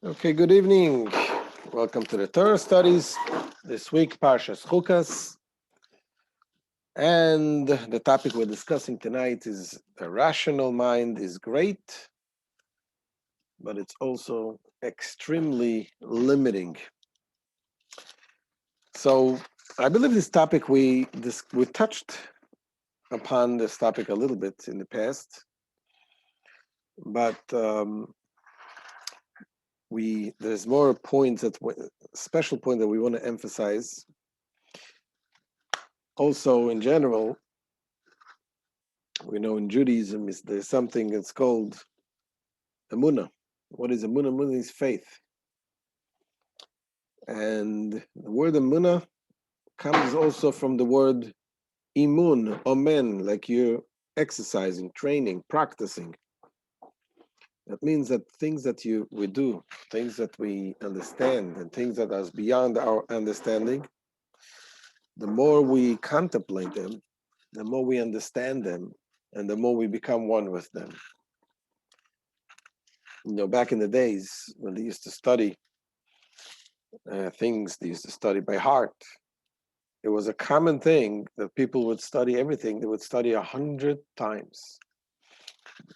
Okay, good evening. Welcome to the Torah studies. This week, Parshas CHUKAS. And the topic we're discussing tonight is a rational mind is great, but it's also extremely limiting. So I believe this topic, we touched upon this topic a little bit in the past, but there's more points special point that we want to emphasize. Also, in general, we know in Judaism there's something that's called emunah. What is emunah? Emunah is faith, and the word emunah comes also from the word imun, omen, like you're exercising, training, practicing. That means that things that we do, things that we understand, and things that are beyond our understanding, the more we contemplate them, the more we understand them, and the more we become one with them. Back in the days when they used to study things, they used to study by heart. It was a common thing that people would study everything. They would study 100 times.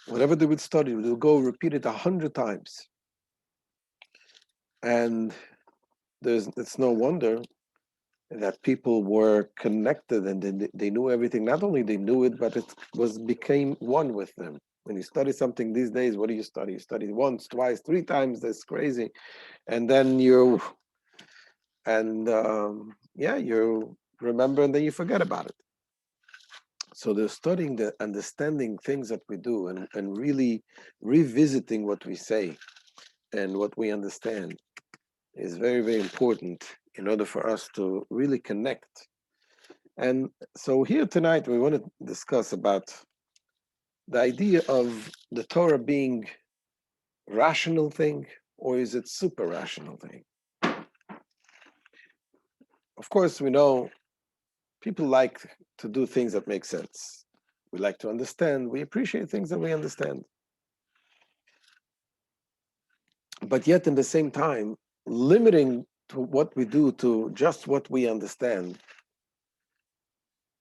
Whatever they would study, they would go repeat it 100 times. And it's no wonder that people were connected and they knew everything. Not only they knew it, but it became one with them. When you study something these days, what do you study? You study once, twice, 3 times. That's crazy. And then you remember and then you forget about it. So they're studying, understanding things that we do and really revisiting what we say and what we understand is very, very important in order for us to really connect. And so here tonight, we want to discuss about the idea of the Torah being rational thing, or is it super rational thing? Of course, we know people like to do things that make sense. We like to understand. We appreciate things that we understand. But yet, in the same time, limiting to what we do to just what we understand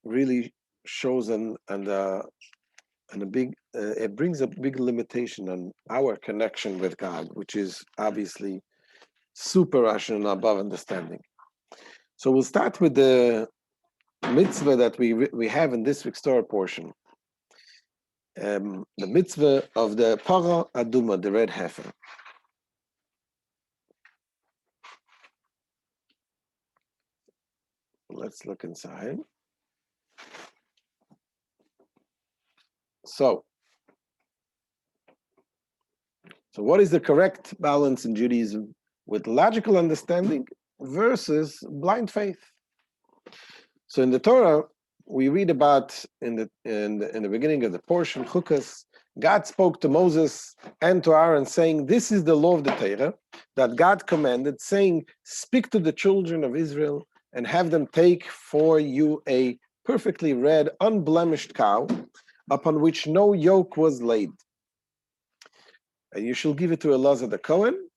really shows it brings a big limitation on our connection with God, which is obviously super rational above understanding. So we'll start with the mitzvah that we have in this week's Torah portion. The mitzvah of the para aduma, the red heifer. Let's look inside. So what is the correct balance in Judaism with logical understanding versus blind faith? So in the Torah, we read about in the beginning of the portion, CHUKAS, God spoke to Moses and to Aaron saying, this is the law of the Torah that God commanded, saying, speak to the children of Israel and have them take for you a perfectly red, unblemished cow upon which no yoke was laid. And you shall give it to Elazar the Cohen,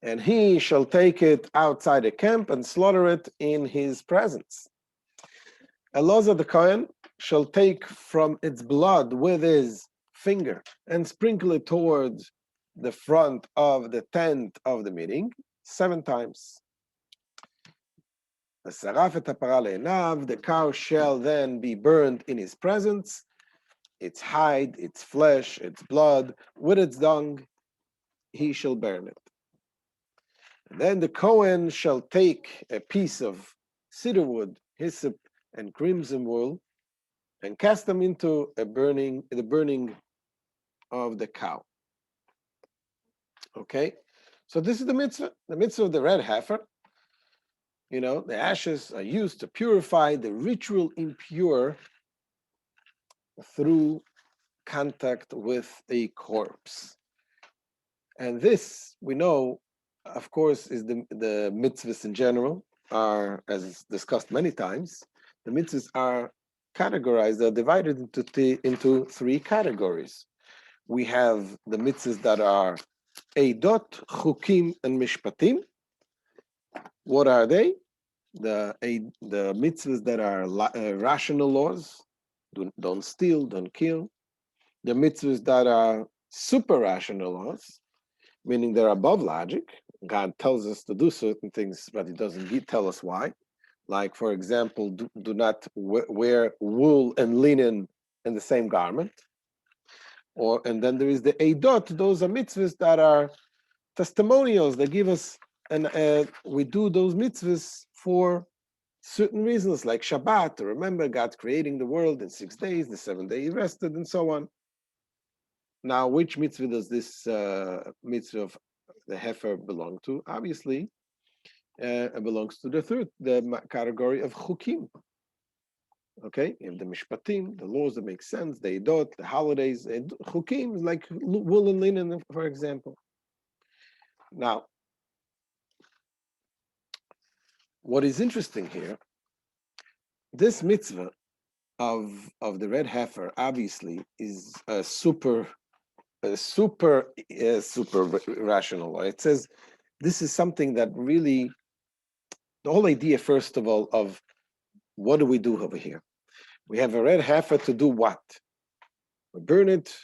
and he shall take it outside the camp and slaughter it in his presence. Elazar the Cohen shall take from its blood with his finger and sprinkle it towards the front of the tent of the meeting 7 times. The cow shall then be burned in his presence, its hide, its flesh, its blood, with its dung, he shall burn it. And then the Cohen shall take a piece of cedar wood, hyssop, and crimson wool, and cast them into the burning of the cow. Okay, so this is the mitzvah of the red heifer. The ashes are used to purify the ritual impure through contact with a corpse. And this, we know, of course, is the mitzvahs in general are, as discussed many times, the mitzvahs are categorized, they're divided into 3 categories. We have the mitzvahs that are Eidot, Chukim, and Mishpatim. What are they? The mitzvahs that are rational laws. Don't steal, don't kill. The mitzvahs that are super rational laws, meaning they're above logic. God tells us to do certain things, but He doesn't tell us why. Like, for example, do not wear wool and linen in the same garment. And then there is the Eidot. Those are mitzvahs that are testimonials. They give us, and we do those mitzvahs for certain reasons, like Shabbat, to remember God creating the world in 6 days, the 7th day He rested, and so on. Now, which mitzvah does this mitzvah of the heifer belong to? Obviously, it belongs to the category of chukim. Okay, you have the mishpatim, the laws that make sense, the idot, the holidays, and chukim, like wool and linen, for example. Now, what is interesting here, this mitzvah of the red heifer obviously is a super rational. It says this is something that really, the whole idea, first of all, of what do we do over here? We have a red heifer to do what? We burn it,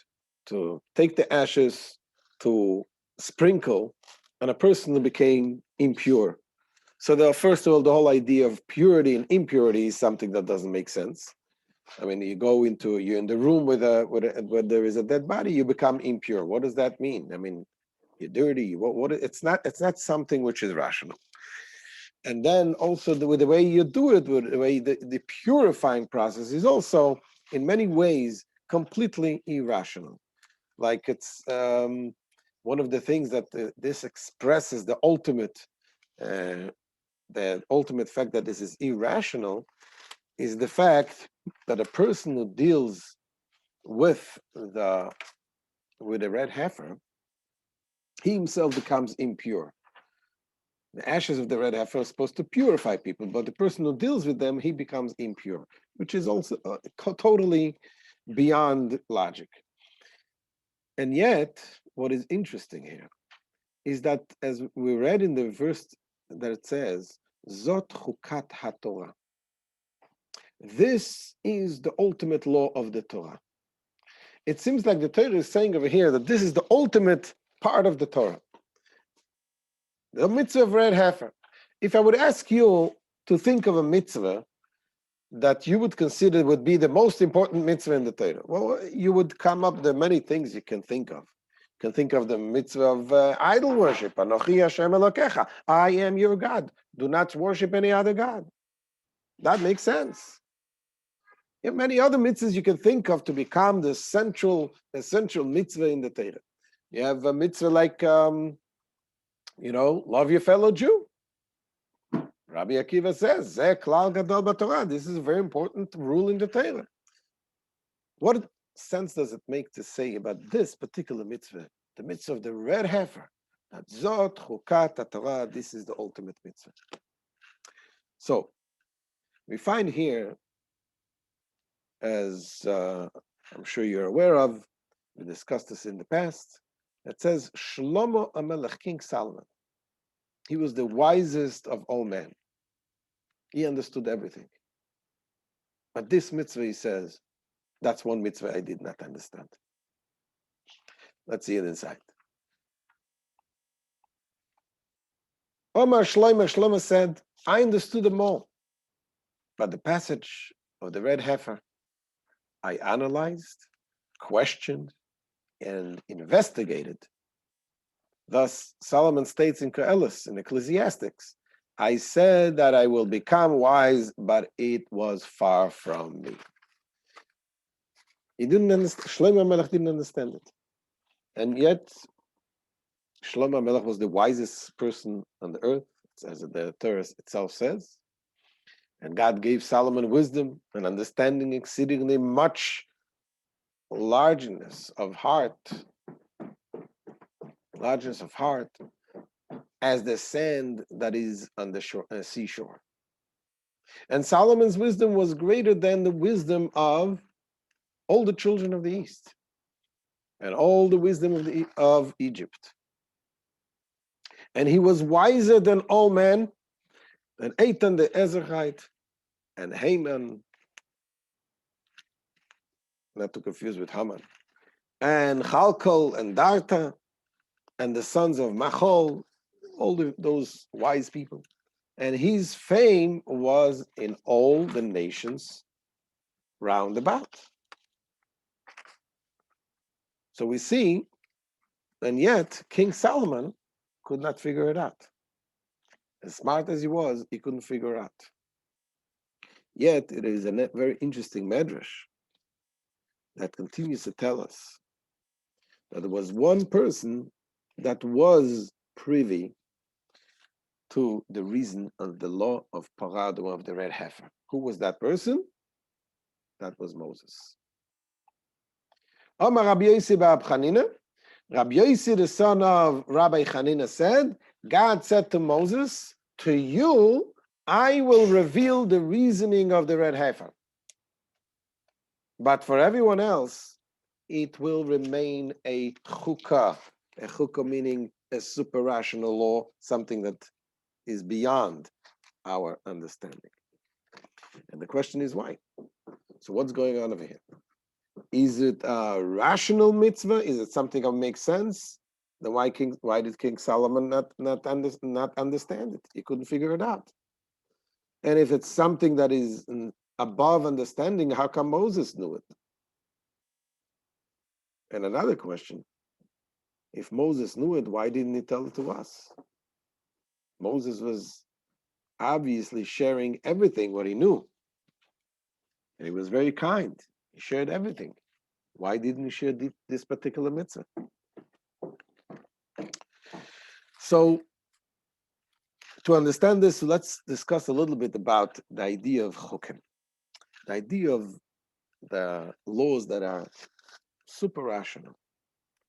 to take the ashes, to sprinkle on a person who became impure. So first of all, the whole idea of purity and impurity is something that doesn't make sense. I mean, you're in the room where there is a dead body, you become impure. What does that mean? I mean, you're dirty. It's not something which is rational. And then also with the way you do it, with the way the purifying process is also in many ways completely irrational. Like it's one of the things that this expresses the ultimate fact that this is irrational is the fact that a person who deals with the red heifer, he himself becomes impure. The ashes of the red heifer are supposed to purify people, but the person who deals with them, he becomes impure, which is also totally beyond logic. And yet, what is interesting here is that, as we read in the verse that it says, Zot chukat haTorah. This is the ultimate law of the Torah. It seems like the Torah is saying over here that this is the ultimate part of the Torah. The mitzvah of red heifer. If I would ask you to think of a mitzvah that you would consider would be the most important mitzvah in the Torah, well, you would come up with many things you can think of. You can think of the mitzvah of idol worship. Anochi Hashem Elokecha. I am your God. Do not worship any other God. That makes sense. You have many other mitzvahs you can think of to become the essential mitzvah in the Torah. You have a mitzvah like, love your fellow Jew. Rabbi Akiva says, Zeh klal gadol b'Torah. This is a very important rule in the Torah. What sense does it make to say about this particular mitzvah, the mitzvah of the red heifer? That Zot chukat Torah. This is the ultimate mitzvah. So we find here, as I'm sure you're aware of, we discussed this in the past. It says Shlomo HaMelech, King Solomon. He was the wisest of all men. He understood everything. But this mitzvah, he says, that's one mitzvah I did not understand. Let's see it inside. Omar Shlomo said, I understood them all. But the passage of the red heifer, I analyzed, questioned, and investigated. Thus, Solomon states in Koheles, in Ecclesiastics, I said that I will become wise, but it was far from me. He didn't understand. Shlomo HaMelech didn't understand it. And yet, Shlomo HaMelech was the wisest person on the earth, as the Torah itself says. And God gave Solomon wisdom and understanding exceedingly much largeness of heart, as the sand that is on the seashore. And Solomon's wisdom was greater than the wisdom of all the children of the East and all the wisdom of Egypt. And he was wiser than all men, and Eitan the Ezrachite, and Haman, not to confuse with Haman, and Chalkol and Darta, and the sons of Machol, all those wise people. And his fame was in all the nations round about. So we see, and yet King Solomon could not figure it out. As smart as he was, he couldn't figure it out. Yet it is a very interesting medrash that continues to tell us that there was one person that was privy to the reason of the law of Parado of the red heifer. Who was that person? That was Moses. Amar Rabbi Yossi bar Chanina. Rabbi Yossi, the son of Rabbi Chanina, said, God said to Moses, to you I will reveal the reasoning of the red heifer. But for everyone else, it will remain a chukah. A chukah meaning a super rational law, something that is beyond our understanding. And the question is why? So what's going on over here? Is it a rational mitzvah? Is it something that makes sense? Then why did King Solomon not understand it? He couldn't figure it out. And if it's something that is above understanding, how come Moses knew it? And another question, if Moses knew it, why didn't he tell it to us? Moses was obviously sharing everything what he knew. And he was very kind. He shared everything. Why didn't he share this particular mitzvah? So, to understand this, let's discuss a little bit about the idea of chukim, the idea of the laws that are super rational.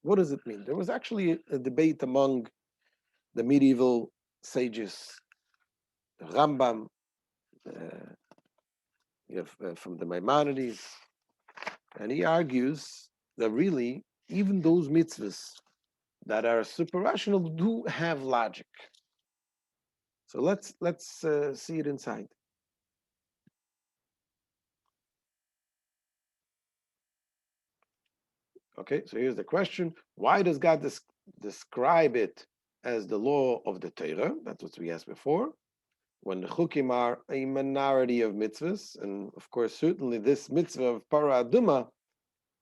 What does it mean? There was actually a debate among the medieval sages, the Rambam, from the Maimonides, and he argues that really even those mitzvahs that are super rational do have logic. So let's see it inside. Okay, so here's the question: why does God describe it as the law of the Torah? That's what we asked before. When the chukim are a minority of mitzvahs, and of course, certainly this mitzvah of para aduma,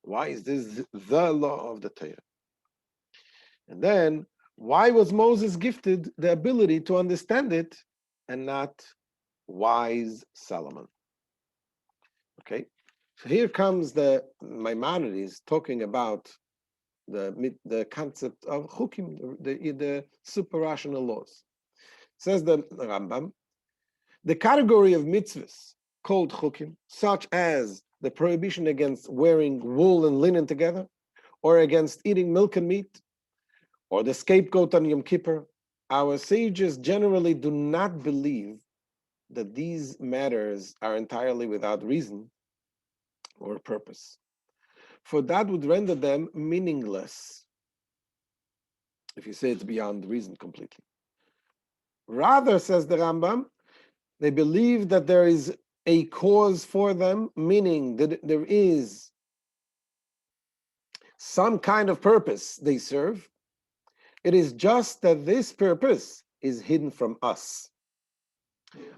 why is this the law of the Torah? And then, why was Moses gifted the ability to understand it and not wise Solomon? Okay, so here comes the Maimonides talking about the concept of chukim, the super rational laws. Says the Rambam, the category of mitzvahs called chukim, such as the prohibition against wearing wool and linen together, or against eating milk and meat, or the scapegoat on Yom Kippur, our sages generally do not believe that these matters are entirely without reason or purpose, for that would render them meaningless if you say it's beyond reason completely. Rather, says the Rambam, they believe that there is a cause for them, meaning that there is some kind of purpose they serve. It is just that this purpose is hidden from us,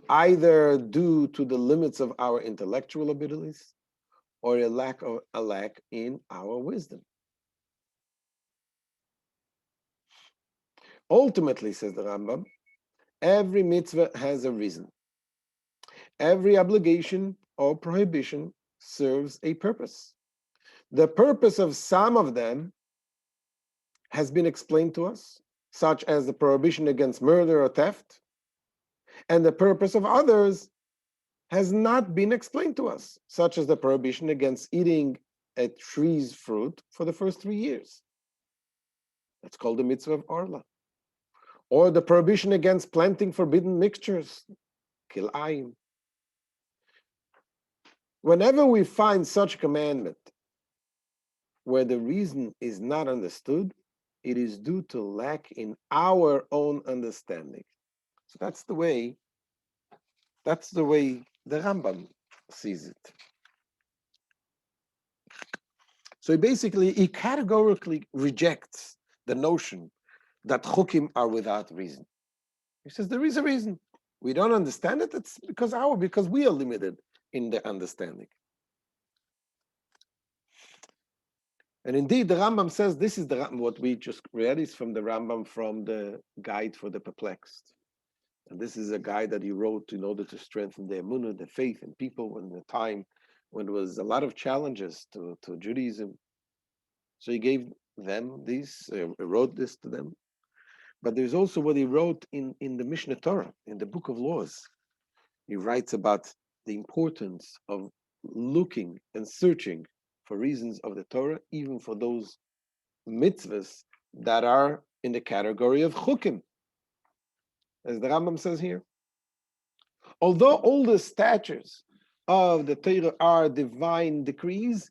either due to the limits of our intellectual abilities or a lack in our wisdom. Ultimately, says the Rambam, every mitzvah has a reason. Every obligation or prohibition serves a purpose. The purpose of some of them has been explained to us, such as the prohibition against murder or theft, and the purpose of others has not been explained to us, such as the prohibition against eating a tree's fruit for the first 3 years. That's called the mitzvah of Orla. Or the prohibition against planting forbidden mixtures, kilayim. Whenever we find such commandment where the reason is not understood, it is due to lack in our own understanding. So that's the way the Rambam sees it. So he categorically rejects the notion that chukim are without reason. He says there is a reason. We don't understand it. It's because we are limited in the understanding. And indeed, the Rambam says this is what we just read is from the Rambam from the Guide for the Perplexed. And this is a guide that he wrote in order to strengthen the emunah, the faith in people in the time when there was a lot of challenges to Judaism. So he gave them this, wrote this to them. But there's also what he wrote in the Mishnah Torah, in the Book of Laws. He writes about the importance of looking and searching for reasons of the Torah, even for those mitzvahs that are in the category of chukim, as the Rambam says here. Although all the statutes of the Torah are divine decrees,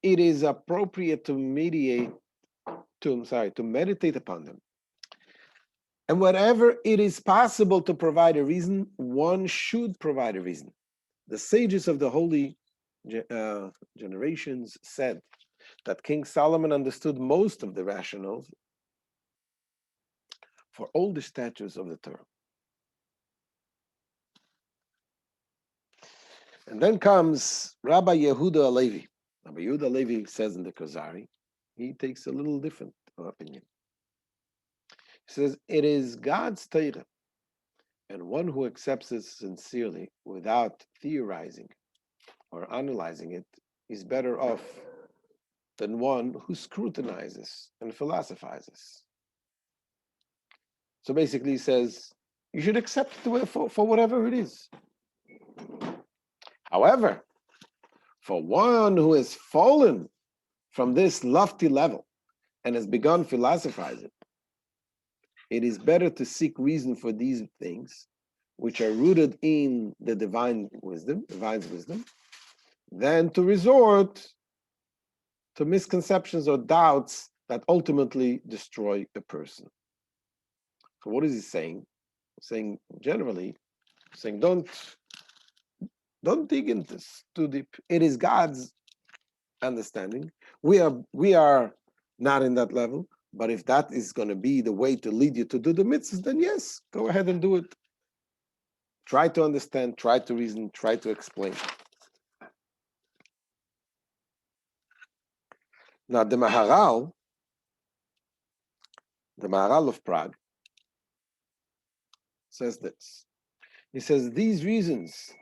it is appropriate to meditate upon them. And whenever it is possible to provide a reason, one should provide a reason. The sages of the holy generations said that King Solomon understood most of the rationales for all the statutes of the Torah. And then comes Rabbi Yehuda Halevi. Rabbi Yehuda Halevi says in the Kuzari, he takes a little different opinion. He says, it is God's Torah, and one who accepts it sincerely without theorizing or analyzing it is better off than one who scrutinizes and philosophizes. So basically he says, you should accept it for whatever it is. However, for one who has fallen from this lofty level and has begun philosophizing, it is better to seek reason for these things, which are rooted in the divine's wisdom, than to resort to misconceptions or doubts that ultimately destroy a person. So what is he saying? Saying generally, don't dig into this too deep. It is God's understanding. We are not in that level, but if that is going to be the way to lead you to do the mitzvahs, then yes, go ahead and do it. Try to understand, try to reason, try to explain. Now the Maharal of Prague says this. He says these reasons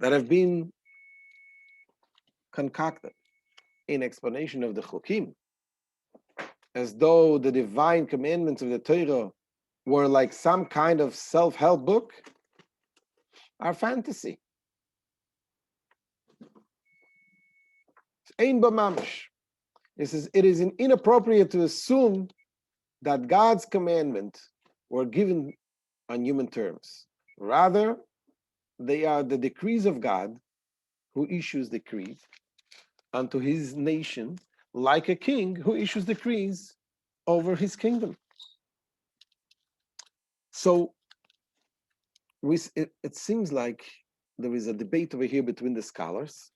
that have been concocted in explanation of the Chukim, as though the divine commandments of the Torah were like some kind of self-help book, are fantasy. Ein b'mamash. He says it is inappropriate to assume that God's commandments were given on human terms. Rather, they are the decrees of God, who issues decrees unto his nation, like a king who issues decrees over his kingdom. So it seems like there is a debate over here between the scholars,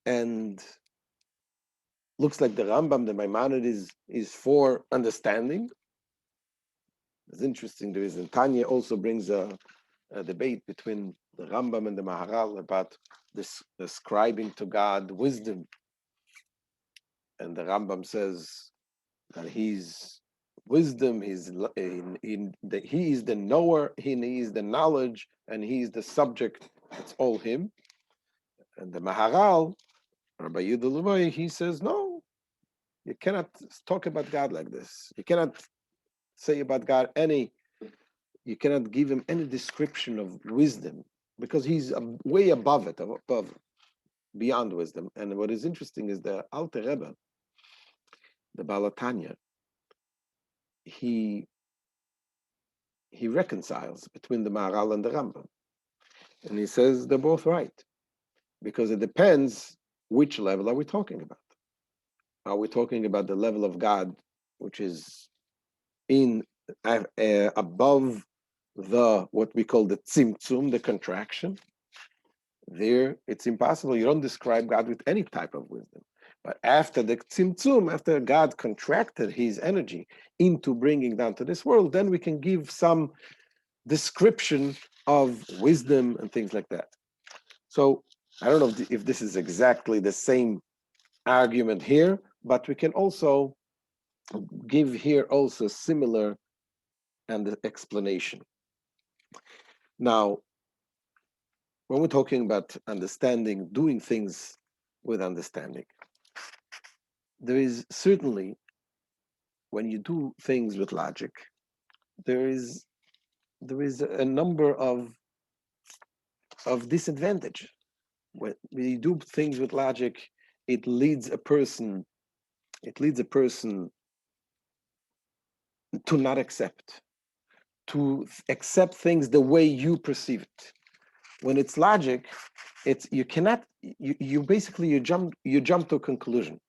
and looks like the Rambam, the Maimonides, is for understanding. It's interesting. There is, and Tanya also brings a debate between the Rambam and the Maharal about this ascribing to God wisdom. And the Rambam says that he's wisdom, he is the knower, he is the knowledge, and he is the subject. It's all him. And the Maharal, Rabbi Yehuda, he says, no, you cannot talk about God like this. You cannot say about God you cannot give him any description of wisdom, because he's way above it, beyond wisdom. And what is interesting is the Alter Rebbe, the Baal HaTanya, he reconciles between the Maharal and the Rambam. And he says they're both right, because it depends which level are we talking about. Are we talking about the level of God which is in above the what we call the tzimtzum, the contraction, there it's impossible. You don't describe God with any type of wisdom. But after the tzimtzum, after God contracted his energy into bringing down to this world, then we can give some description of wisdom and things like that. So I don't know if this is exactly the same argument here, but we can also give here also similar and explanation. Now, when we're talking about understanding, doing things with understanding, there is certainly, when you do things with logic, there is a number of disadvantage. When you do things with logic, it leads a person to not accept, to accept things the way you perceive it. When it's logic, you cannot, you basically you jump to a conclusion.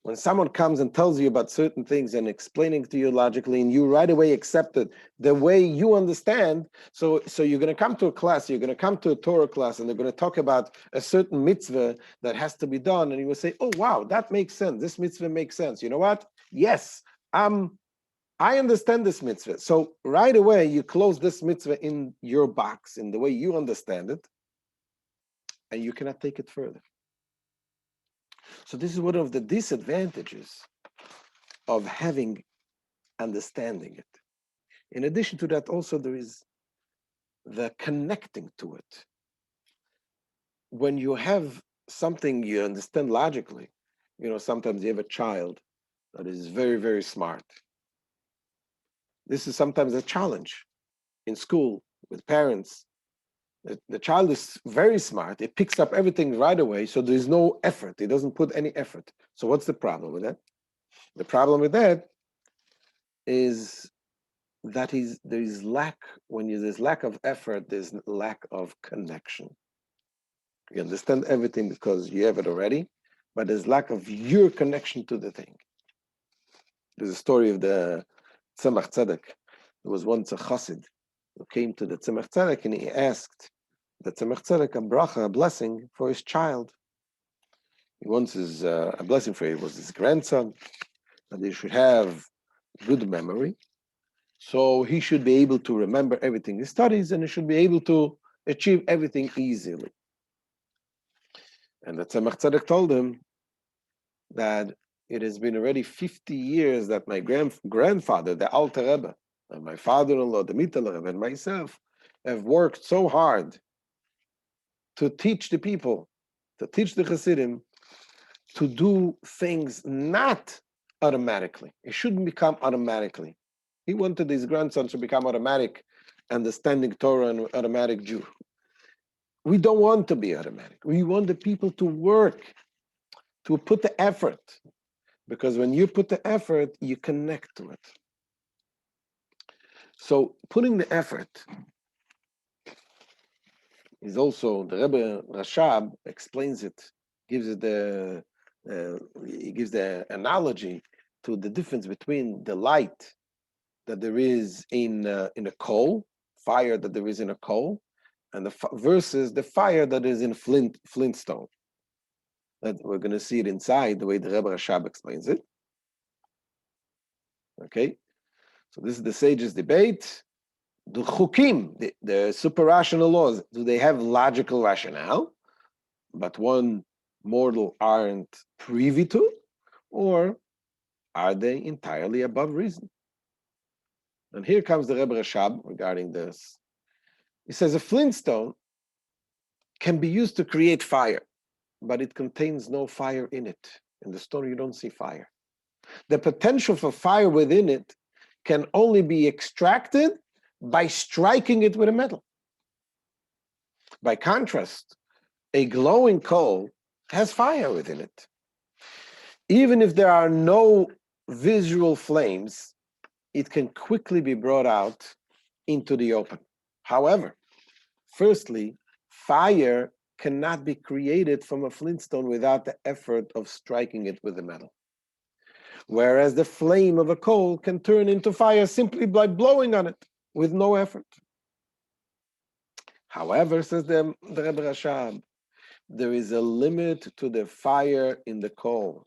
When someone comes and tells you about certain things and explaining to you logically, and you right away accept it the way you understand, so you're going to come to a class, you're going to come to a Torah class, and they're going to talk about a certain mitzvah that has to be done, and you will say, oh wow, that makes sense, this mitzvah makes sense. You know what? Yes, I understand this mitzvah. So right away you close this mitzvah in your box in the way you understand it, and you cannot take it further. So this is one of the disadvantages of having understanding it. In addition to that, also there is the connecting to it. When you have something you understand logically, sometimes you have a child that is very, very smart. This is sometimes a challenge in school with parents. The child is very smart. It picks up everything right away, so there's no effort. It doesn't put any effort. So what's the problem with that? The problem with that is that there is lack. When there's lack of effort, there's lack of connection. You understand everything because you have it already, but there's lack of your connection to the thing. There's a story of the Tzemach Tzedek. There was once a chassid who came to the Tzemach Tzedek and he asked the Tzemach Tzedek a bracha, a blessing for his child. He wants a blessing for his grandson, that he should have good memory, so he should be able to remember everything he studies, and he should be able to achieve everything easily. And the Tzemach Tzedek told him that it has been already 50 years that my grandfather, the Alter Rebbe, and my father-in-law, the Mittel Rebbe, and myself have worked so hard to teach the people, to teach the Hasidim, to do things not automatically. It shouldn't become automatically. He wanted his grandson to become automatic, understanding Torah and automatic Jew. We don't want to be automatic. We want the people to work, to put the effort. Because when you put the effort, you connect to it. So putting the effort is also, the Rebbe Rashab explains it, gives the analogy to the difference between the light that there is in a coal, fire that there is in a coal, and versus the fire that is in flintstone. That we're going to see it inside the way the Rebbe Rashab explains it. Okay, so this is the sages' debate. The chukim, the super rational laws, do they have logical rationale, but one mortal aren't privy to, or are they entirely above reason? And here comes the Rebbe Rashab regarding this. He says a flintstone can be used to create fire, but it contains no fire in it. In the stone, you don't see fire. The potential for fire within it can only be extracted by striking it with a metal. By contrast, a glowing coal has fire within it. Even if there are no visual flames, it can quickly be brought out into the open. However, firstly, fire cannot be created from a flintstone without the effort of striking it with the metal. whereas the flame of a coal can turn into fire simply by blowing on it with no effort. However, says the Rebbe Rashab, there is a limit to the fire in the coal.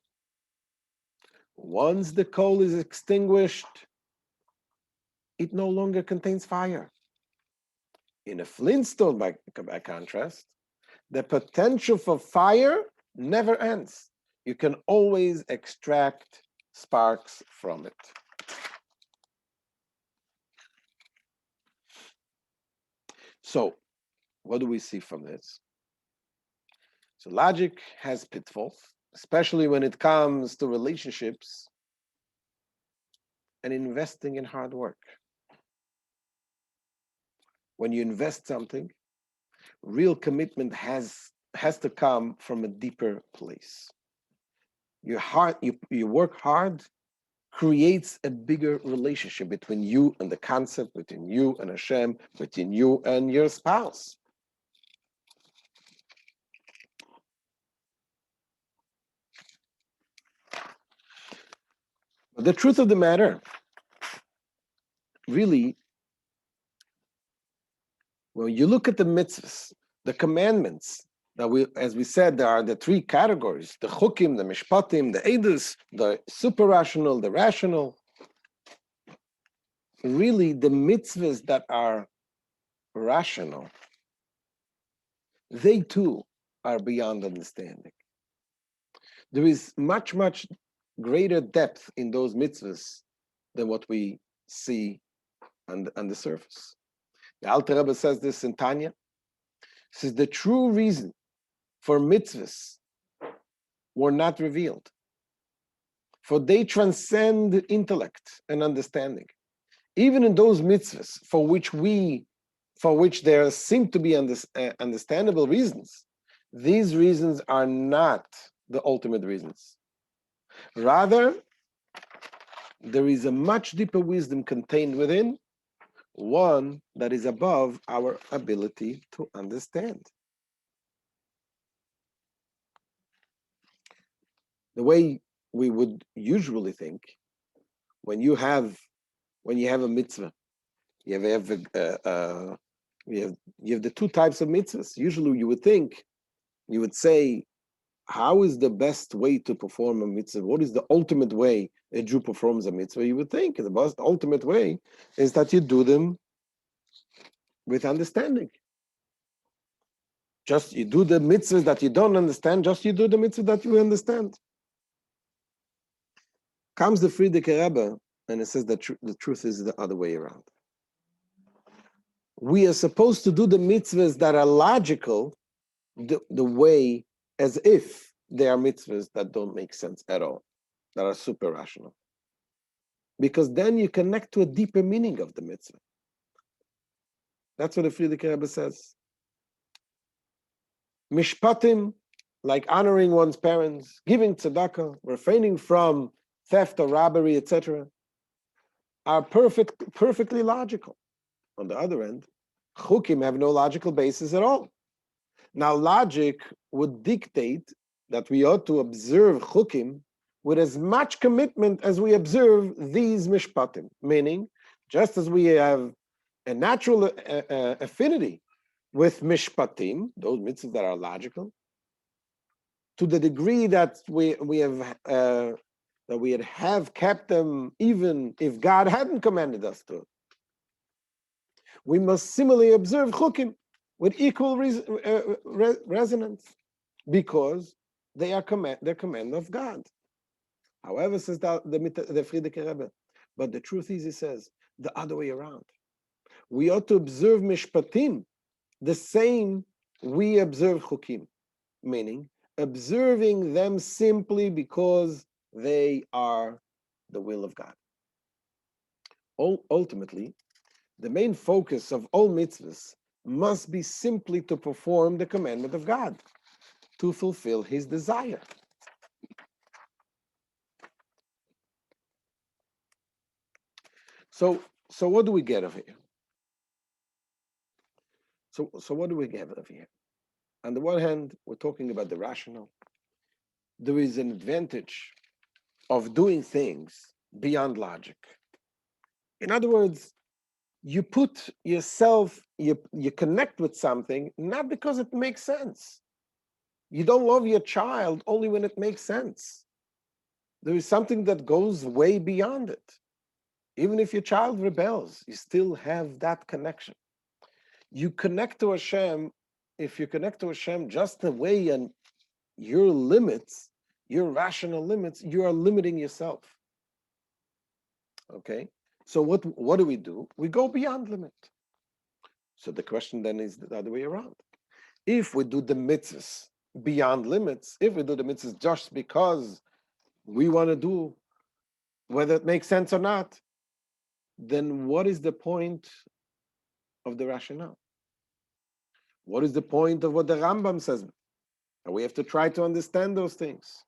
Once the coal is extinguished, it no longer contains fire. In a flintstone, by contrast, the potential for fire never ends. You can always extract sparks from it. So, what do we see from this? So, logic has pitfalls, especially when it comes to relationships and investing in hard work. When you invest something, real commitment has to come from a deeper place. You work hard creates a bigger relationship between you and the concept, between you and Hashem, between you and your spouse. But the truth of the matter, really, when you look at the mitzvahs, the commandments, that as we said, there are the three categories: the chukim, the mishpatim, the edus, the super rational, the rational. Really, the mitzvahs that are rational, they too are beyond understanding. There is much, much greater depth in those mitzvahs than what we see on the surface. The Alter Rebbe says this in Tanya. He says the true reason for mitzvahs were not revealed, for they transcend intellect and understanding. Even in those mitzvahs for which there seem to be understandable reasons, these reasons are not the ultimate reasons. Rather, there is a much deeper wisdom contained within, one that is above our ability to understand. The way we would usually think, when you have a mitzvah, you have the two types of mitzvahs. Usually, you would say, how is the best way to perform a mitzvah? What is the ultimate way a Jew performs a mitzvah? You would think the ultimate way is that you do them with understanding. Just you do the mitzvahs that you don't understand, just you do the mitzvah that you understand. Comes the Frierdiker Rebbe, and it says that the truth is the other way around. We are supposed to do the mitzvahs that are logical the way as if they are mitzvahs that don't make sense at all, that are super rational. Because then you connect to a deeper meaning of the mitzvah. That's what the Frierdiker Rebbe says. Mishpatim, like honoring one's parents, giving tzedakah, refraining from theft or robbery, etc., are perfectly logical. On the other end, chukim have no logical basis at all. Now, logic would dictate that we ought to observe chukim with as much commitment as we observe these mishpatim, meaning, just as we have a natural affinity with mishpatim, those mitzvahs that are logical, to the degree that we have kept them even if God hadn't commanded us to. We must similarly observe chukim with equal resonance, because they are the command of God. However, says the Frierdiker Rebbe, but the truth is, he says, the other way around. We ought to observe mishpatim the same we observe chukim, meaning observing them simply because they are the will of God. Ultimately, the main focus of all mitzvahs must be simply to perform the commandment of God, to fulfill his desire. So what do we get over here? So what do we get over here? On the one hand, we're talking about the rational. There is an advantage of doing things beyond logic. In other words, you put yourself, you connect with something, not because it makes sense. You don't love your child only when it makes sense. There is something that goes way beyond it. Even if your child rebels, you still have that connection. You connect to Hashem, if you connect to Hashem just the way and your limits, your rational limits, you are limiting yourself. Okay? So what do? We go beyond limit. So the question then is the other way around. If we do the mitzvahs beyond limits, if we do the mitzvahs just because we want to do, whether it makes sense or not, then what is the point of the rationale? What is the point of what the Rambam says? And we have to try to understand those things.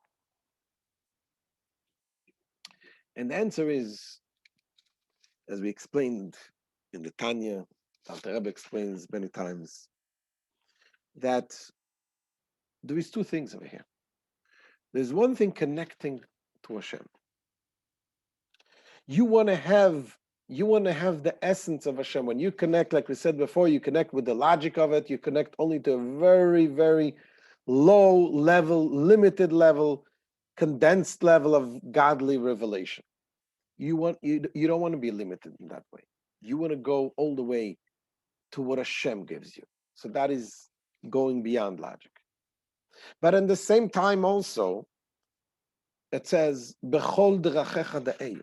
And the answer is, as we explained in the Tanya, Alter Rebbe explains many times, that there is two things over here. There's one thing connecting to Hashem. You want to have the essence of Hashem. When you connect, like we said before, you connect with the logic of it. You connect only to a very, very low level, limited level, condensed level of godly revelation. You don't want to be limited in that way. You want to go all the way to what Hashem gives you. So that is going beyond logic. But at the same time also, it says, Bechol derachecha da'eyu.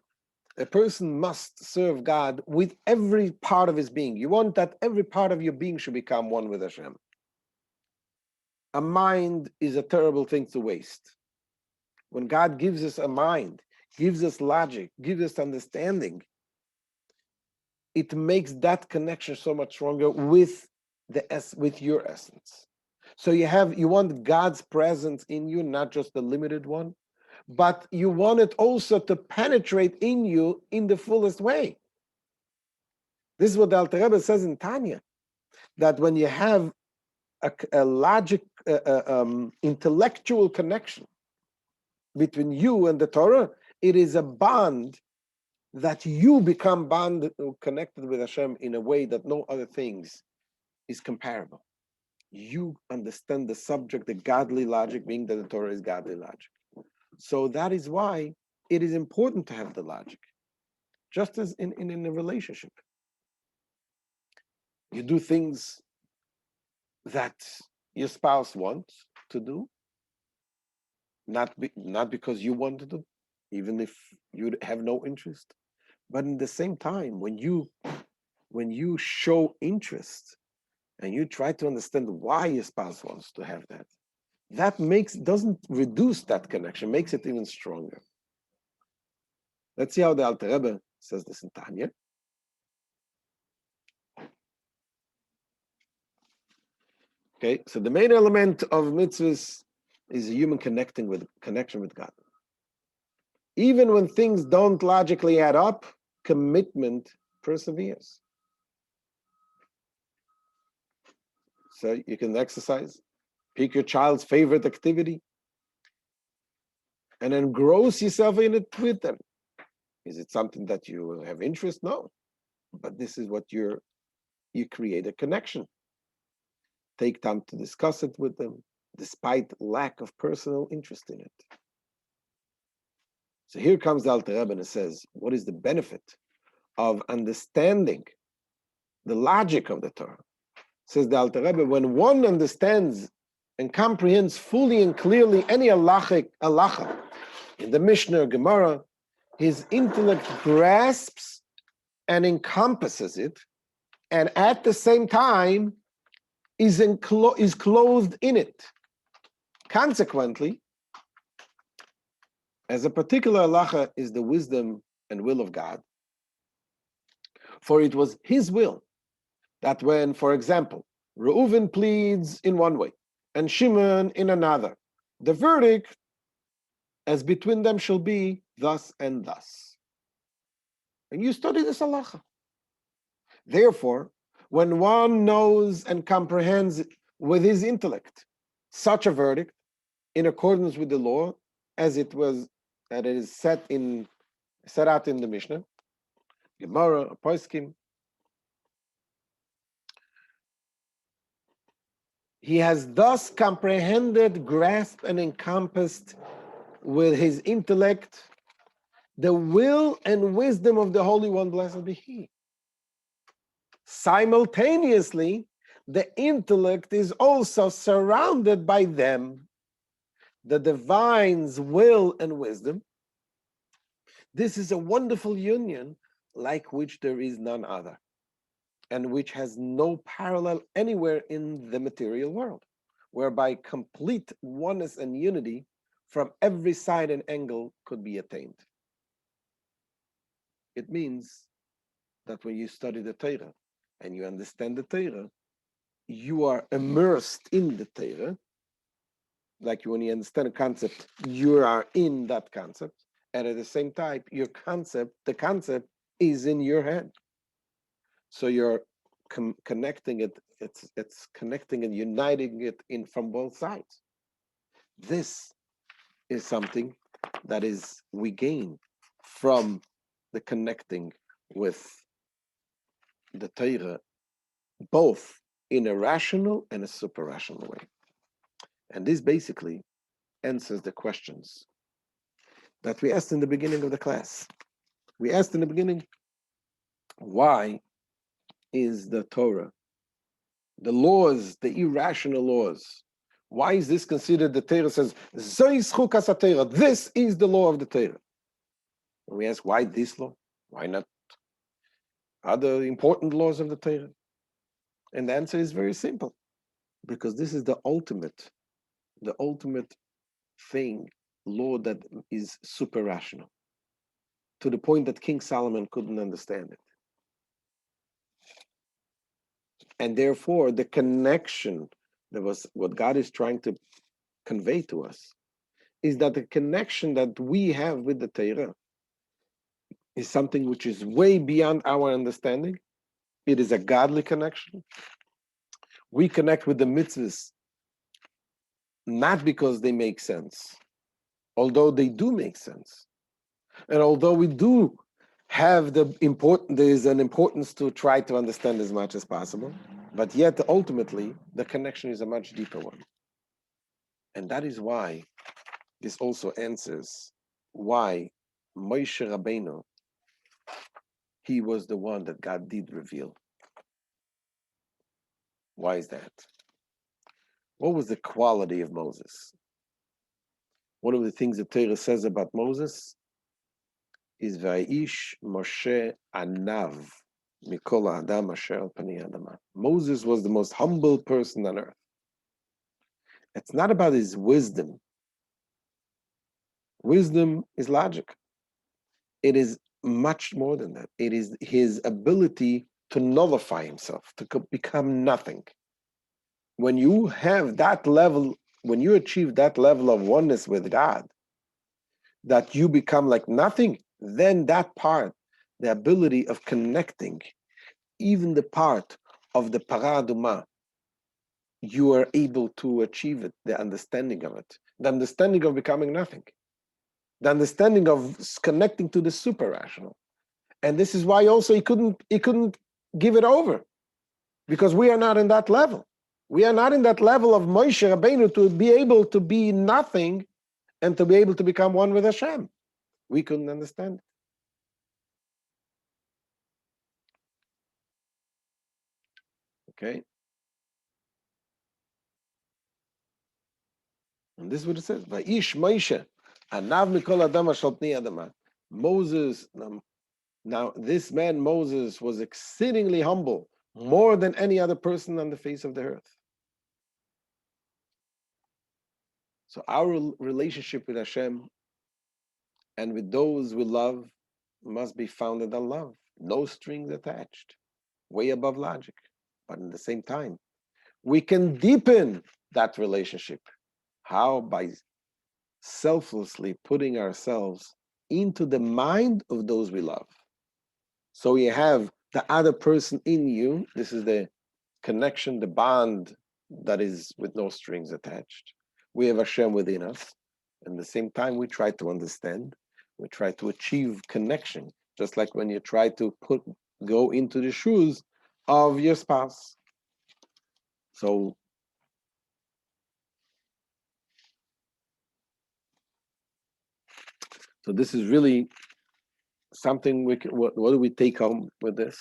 A person must serve God with every part of his being. You want that every part of your being should become one with Hashem. A mind is a terrible thing to waste. When God gives us a mind, gives us logic, gives us understanding, it makes that connection so much stronger with your essence. So you want God's presence in you, not just the limited one, but you want it also to penetrate in you in the fullest way. This is what the Alter Rebbe says in Tanya, that when you have a logic, intellectual connection between you and the Torah, it is a bond that you become connected with Hashem in a way that no other things is comparable. You understand the subject, the godly logic, being that the Torah is godly logic. So that is why it is important to have the logic, just as in a relationship. You do things that your spouse wants to do, not because you want to do, even if you have no interest. But at the same time, when you show interest and you try to understand why your spouse wants to have that, doesn't reduce that connection, makes it even stronger. Let's see how the Alter Rebbe says this in Tanya. Okay, so the main element of mitzvahs is a human connection with God. Even when things don't logically add up, commitment perseveres. So you can exercise, pick your child's favorite activity, and engross yourself in it with them. Is it something that you have interest? No. But this is what you create a connection. Take time to discuss it with them, despite lack of personal interest in it. So here comes the Alter Rebbe and says, what is the benefit of understanding the logic of the Torah? Says the Alter Rebbe, when one understands and comprehends fully and clearly any halacha in the Mishnah or Gemara, his intellect grasps and encompasses it, and at the same time is clothed in it. Consequently, as a particular halacha is the wisdom and will of God, for it was his will that when, for example, Reuven pleads in one way and Shimon in another, the verdict as between them shall be thus and thus. And you study this halacha. Therefore, when one knows and comprehends with his intellect such a verdict in accordance with the law, as it was and it is set out in the Mishnah, Gemara, Poskim. He has thus comprehended, grasped, and encompassed with his intellect the will and wisdom of the Holy One, blessed be He. Simultaneously, the intellect is also surrounded by them, the divine's will and wisdom. This is a wonderful union like which there is none other, and which has no parallel anywhere in the material world, whereby complete oneness and unity from every side and angle could be attained. It means that when you study the Torah and you understand the Torah, you are immersed in the Torah. Like when you understand a concept, you are in that concept. And at the same time, the concept is in your head. So you're connecting it, it's connecting and uniting it in from both sides. This is something that is we gain from the connecting with the Torah, both in a rational and a super rational way. And this basically answers the questions that we asked in the beginning of the class. We asked in the beginning, why is the Torah, the laws, the irrational laws, why is this considered? The Torah says, Zois CHUKAS HaTorah, this is the law of the Torah. And we ask, why this law? Why not other important laws of the Torah? And the answer is very simple, because this is the ultimate thing, law that is super rational, to the point that King Solomon couldn't understand it. And therefore, the connection, that was what God is trying to convey to us, is that the connection that we have with the Torah is something which is way beyond our understanding. It is a godly connection. We connect with the mitzvahs not because they make sense, although they do make sense. And although we do have there is an importance to try to understand as much as possible, but yet ultimately the connection is a much deeper one. And that is why this also answers why Moshe Rabbeinu, he was the one that God did reveal. Why is that? What was the quality of Moses? One of the things the Torah says about Moses is Vayish Moshe Anav Mikol Adam Asher Al Pani Adama. Moses was the most humble person on earth. It's not about his wisdom. Wisdom is logic. It is much more than that. It is his ability to nullify himself, to become nothing. When you have that level, when you achieve that level of oneness with God, that you become like nothing, then that part, the ability of connecting, even the part of the paraduma, you are able to achieve it, the understanding of it, the understanding of becoming nothing, the understanding of connecting to the super rational. And this is why also he couldn't give it over, because we are not in that level. We are not in that level of Moshe Rabbeinu to be able to be nothing and to be able to become one with Hashem. We couldn't understand it. Okay? And this is what it says. Vayish Moshe, Anav Mikol Adam Asher Al Pnei Adama. Moses, now this man Moses was exceedingly humble, more than any other person on the face of the earth. So our relationship with Hashem and with those we love must be founded on love. No strings attached, way above logic. But at the same time, we can deepen that relationship. How? By selflessly putting ourselves into the mind of those we love. So you have the other person in you. This is the connection, the bond that is with no strings attached. We have Hashem within us. At the same time, we try to understand, we try to achieve connection, just like when you try to go into the shoes of your spouse. So this is really something we can, what do we take home with this?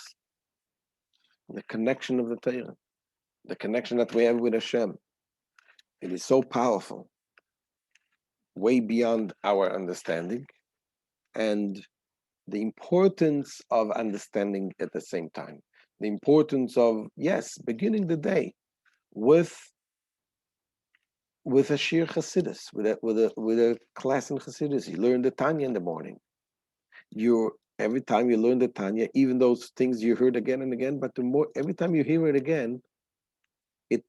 The connection of the Torah, the connection that we have with Hashem. It is so powerful, way beyond our understanding, and the importance of understanding at the same time. The importance of, yes, beginning the day with a Shir Chassidus, with a class in Chassidus. You learn the Tanya in the morning. Every time you learn the Tanya, even those things you heard again and again, but every time you hear it again, it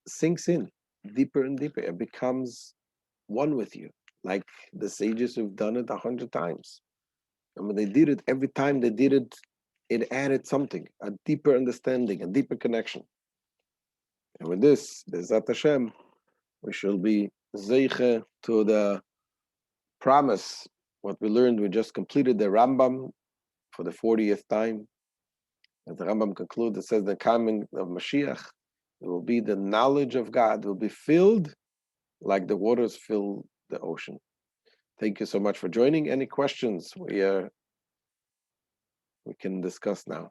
sinks in deeper and deeper. It becomes one with you, like the sages who've done it 100 times. And when they did it, every time they did it, it added something, a deeper understanding, a deeper connection. And with this, Bezat Hashem, we shall be zeiche to the promise. What we learned, we just completed the Rambam for the 40th time. As the Rambam concludes, it says the coming of Mashiach, it will be the knowledge of God will be filled like the waters fill the ocean. Thank you so much for joining. Any questions we can discuss now?